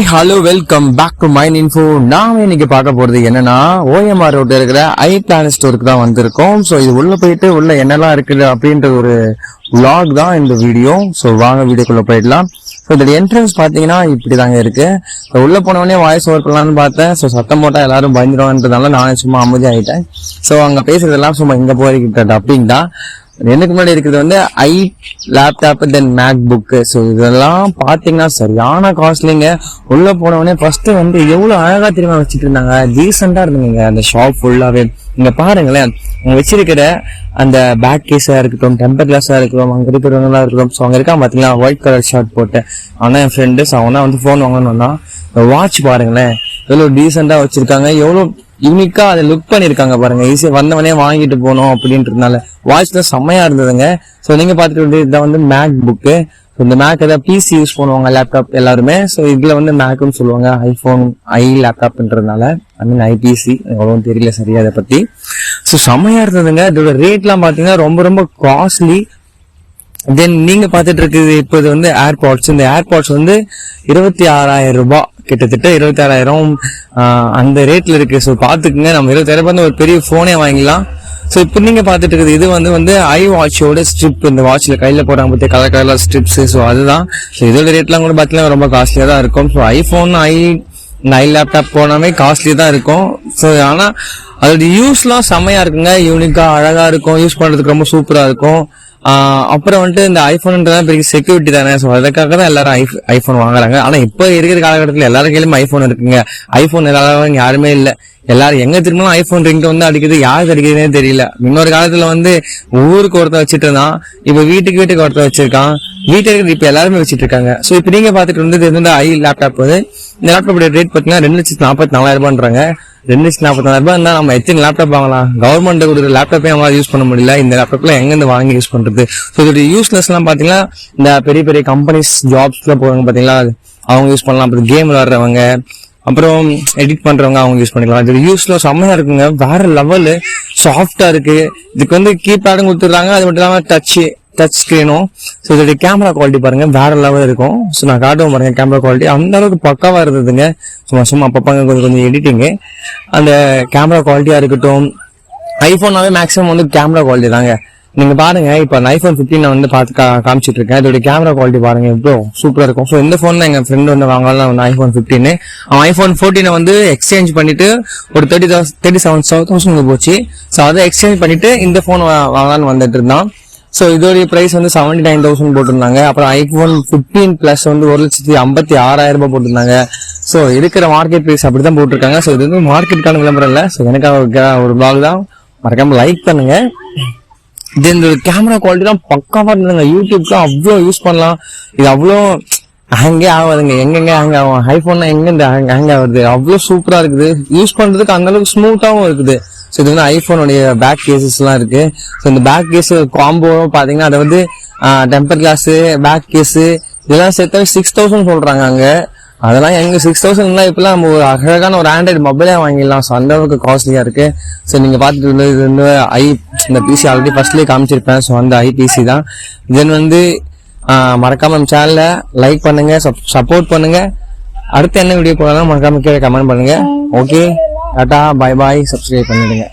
Hello welcome back to Mind Info. நாம இன்னைக்கு பார்க்க போறது என்னன்னா, OMR ரோட்ல இருக்கிற iPlanet ஸ்டோருக்கு தான் வந்திருக்கோம். ஸோ இது உள்ள போயிட்டு உள்ள என்னெல்லாம் இருக்குது அப்படின்ற ஒரு vlog தான் இந்த வீடியோ. ஸோ வாங்க வீடியோக்குள்ள போயிடலாம். ஸோ இதோட என்ட்ரன்ஸ் பாத்தீங்கன்னா இப்படிதாங்க இருக்கு. உள்ள போனவொடனே வாய்ஸ் ஓவர் பண்ணலாம்னு பார்த்தேன். ஸோ சத்தம் போட்டா எல்லாரும் பயந்துருவான்றதுனால நானே சும்மா அமைதி ஆயிட்டேன். ஸோ அங்க பேசுறதெல்லாம் சும்மா இங்க போய்கிட்ட அப்படிங்க தான். எனக்கு முன்னாடி இருக்கிறது வந்து laptop then MacBook. So இதெல்லாம் பாத்தீங்கன்னா சரியான காஸ்ட்லிங்க. உள்ள போனவொடனே ஃபர்ஸ்ட் வந்து எவ்வளவு அழகா தெரியுமா வச்சுட்டு இருந்தாங்க, டீசெண்டா இருந்துங்க அந்த ஷாப் ஃபுல்லாவே. இங்க பாருங்களேன், அவங்க வச்சிருக்கிற அந்த பேக் கேஸா இருக்கட்டும், டெம்பர் கிளாஸா இருக்கட்டும், அங்க இருக்கிறவங்களா இருக்கட்டும். ஸோ அங்க இருக்கான் பாத்தீங்களா ஒயிட் கலர் ஷர்ட் போட்டு, ஆனா என் ஃப்ரெண்டு அவனா வந்து போன் வாங்கணும்னா வாட்ச் பாருங்களேன் எவ்வளவு டீசெண்டா வச்சிருக்காங்க, எவ்வளவு யூனிக்கா அதை லுக் பண்ணிருக்காங்க பாருங்க. ஈஸியா வந்தவனே வாங்கிட்டு போனோம் அப்படின்றதுனால வாட்ச் தான் செம்மையா இருந்ததுங்க. ஸோ நீங்க பாத்துட்டு இதான் வந்து மேக் புக்கு. இந்த மேக் ஏதாவது பிசி யூஸ் பண்ணுவாங்க லேப்டாப் எல்லாருமே. ஸோ இதுல வந்து மேக்னு சொல்லுவாங்க, ஐபோன் லேப்டாப்ன்றதுனால ஐ மீன் ஐபிசி எவ்வளவு தெரியல சரியா அதை பத்தி. ஸோ செம்மையா இருந்ததுங்க. இதோட ரேட் எல்லாம் பாத்தீங்கன்னா ரொம்ப ரொம்ப காஸ்ட்லி. தென் நீங்க பாத்துட்டு இருக்குது இப்போ இது வந்து ஏர்பாட்ஸ். இந்த ஏர்பாட்ஸ் வந்து 26,000 ரூபாய், கிட்டத்தட்ட 26,000 அந்த ரேட்ல இருக்கு. ஸோ பாத்துக்குங்க, நம்ம 26,000 ரூபாய் ஒரு பெரிய போனே வாங்கிக்கலாம். ஸோ இப்போ நீங்க பாத்துட்டு இருக்குது இது வந்து ஐ வாட்சோட ஸ்ட்ரிப். இந்த வாட்ச்ல கையில போறாங்க பத்தி கலர் கலர் ஸ்ட்ரிப்ஸ். ஸோ அதுதான். ஸோ இதோட ரேட்லாம் கூட பாத்தீங்கன்னா ரொம்ப காஸ்ட்லியா தான் இருக்கும். ஸோ ஐபோன் ஐ லேப்டாப் போனாமே காஸ்ட்லி தான் இருக்கும். ஸோ ஆனா அதோட யூஸ்லாம் செம்மையா இருக்குங்க, யூனிக்கா அழகா இருக்கும், யூஸ் பண்றதுக்கு ரொம்ப சூப்பரா இருக்கும். அப்புறம் வந்துட்டு இந்த ஐபோன்ன்றதான் பெரிய செக்யூரிட்டி தானே. ஸோ அதுக்காக தான் எல்லாரும் ஐபோன் வாங்குறாங்க. ஆனா இப்போ இருக்கிற காலகட்டத்தில் எல்லாரும் கையிலுமே ஐபோன் இருக்குங்க. ஐபோன் எல்லாரும் யாருமே இல்ல, எல்லாரும் எங்க திரும்பினாலும் ஐபோன் ரிங் வந்து அடிக்குது, யாருக்கு அடிக்குதுன்னே தெரியல. இன்னொரு காலத்துல வந்து ஊருக்கு ஒருத்தர் வச்சுட்டு இருந்தான், இப்ப வீட்டுக்கு ஒருத்தர் வச்சிருக்கான், வீட்டுக்கு இப்ப எல்லாருமே வச்சிட்டு இருக்காங்க. சோ இப்ப நீங்க பாத்துட்டு வந்து ஐ லேப்டாப் வந்து இந்த லேப்டாப்போட ரேட் பாத்தீங்கன்னா 2,44,000 ரூபான்றாங்க. 2,44,000 ரூபாய் இருந்தா நம்ம எத்தனை லேப்டாப் வாங்கலாம்? கவர்மெண்ட் கொடுக்குற லேப்டாப்பே நம்மளால யூஸ் பண்ண முடியல. இந்த லேப்டாப்ல எங்க இருந்து வாங்கி யூஸ் பண்றது? ஸோ இதோட யூஸ்லெஸ் எல்லாம் பாத்தீங்கன்னா இந்த பெரிய பெரிய கம்பெனிஸ் ஜாப்ஸ்ல போறவங்க பாத்தீங்களா, அவங்க யூஸ் பண்ணலாம். அப்புறம் கேம் விளையாடுறவங்க, அப்புறம் எடிட் பண்றவங்க அவங்க யூஸ் பண்ணிக்கலாம். இது யூஸ்ல செம்மையா இருக்குங்க, வேற லெவலு, சாஃப்டா இருக்கு. இதுக்கு வந்து கீபேடும் கொடுத்துடுறாங்க, அது மட்டும் இல்லாம டச் ஸ்கிரீனும். ஸோ இதோட கேமரா குவாலிட்டி பாருங்க வேற லெவல் இருக்கும். ஸோ நான் காட்டுவோம் பாருங்க, கேமரா குவாலிட்டி அந்த அளவுக்கு பக்காவா இருந்ததுங்க. சும்மா அப்பப்பாங்க கொஞ்சம் எடிட்டிங்கு, அந்த கேமரா குவாலிட்டியா இருக்கட்டும். ஐபோனாவே மேக்ஸிமம் வந்து கேமரா குவாலிட்டி தாங்க. நீங்க பாருங்க, இப்ப ஐபோன் 15 வந்து பார்த்து காமிச்சிட்டு இருக்கேன். இதோட கேமரா குவாலிட்டி பாருங்க எவ்வளோ சூப்பரா இருக்கும். ஸோ இந்த போன் எங்க ஃப்ரெண்ட் வந்து வாங்கலாம் வந்து ஐபோன் 15. அவன் ஐபோன் 14 வந்து எக்ஸ்சேஞ்ச் பண்ணிட்டு ஒரு 37,000 போச்சு. ஸோ அதை எக்ஸ்சேஞ்ச் பண்ணிட்டு இந்த போன் வாங்கலாம்னு வந்துட்டு இருந்தான். ஸோ இதோடைய பிரைஸ் வந்து 79,000 போட்டிருந்தாங்க. அப்புறம் ஐபோன் 15 பிளஸ் வந்து 1,56,000 ரூபாய் போட்டிருந்தாங்க. ஸோ இருக்கிற மார்க்கெட் பிரைஸ் அப்படிதான் போட்டிருக்காங்க. ஸோ இது வந்து மார்க்கெட்டுக்கான விளம்பரம் இல்லை. ஸோ எனக்காக ஒரு பிளாக் தான், மறக்காம லைக் பண்ணுங்க. இந்த கேமரா குவாலிட்டி தான் பக்காவா இருந்ததுங்க. யூடியூப்லாம் அவ்வளோ யூஸ் பண்ணலாம். இது அவ்வளோ ஹேங்கே ஆகாதுங்க. எங்கெங்க ஹேங் ஆகும்? ஐபோன்லாம் எங்க இந்த ஹேங் ஆகுது? அவ்வளோ சூப்பரா இருக்குது, யூஸ் பண்றதுக்கு அந்த அளவுக்கு ஸ்மூத்தாவும் இருக்குது. ஸோ இது வந்து ஐபோனுடைய பேக் கேசஸ் எல்லாம் இருக்கு. ஸோ இந்த பேக் கேஸ் காம்போ பாத்தீங்கன்னா அதை வந்து டெம்பர் கிளாஸ், பேக் கேஸ் இதெல்லாம் சேர்த்தா 6,000 சொல்றாங்க அங்க. அதெல்லாம் எங்க 6,000 இப்பெல்லாம் நம்ம ஒரு அழகான ஒரு ஆண்ட்ராய்டு மொபைலே வாங்கிடலாம். ஸோ அந்த அளவுக்கு காஸ்ட்லியா இருக்கு. ஸோ நீங்க பாத்துட்டு இருந்தது இது வந்து இந்த பிசி ஆல்ரெடி ஃபர்ஸ்ட்லேயே காமிச்சிருப்பேன். ஸோ அந்த ஐபிசி தான். தென் வந்து மறக்காம நம்ம சேனல்ல லைக் பண்ணுங்க, சப்போர்ட் பண்ணுங்க. அடுத்து என்ன வீடியோ போடலாம் மறக்காம கீழே கமெண்ட் பண்ணுங்க. Okay, Tata, bye bye, subscribe பண்ணிடுங்க.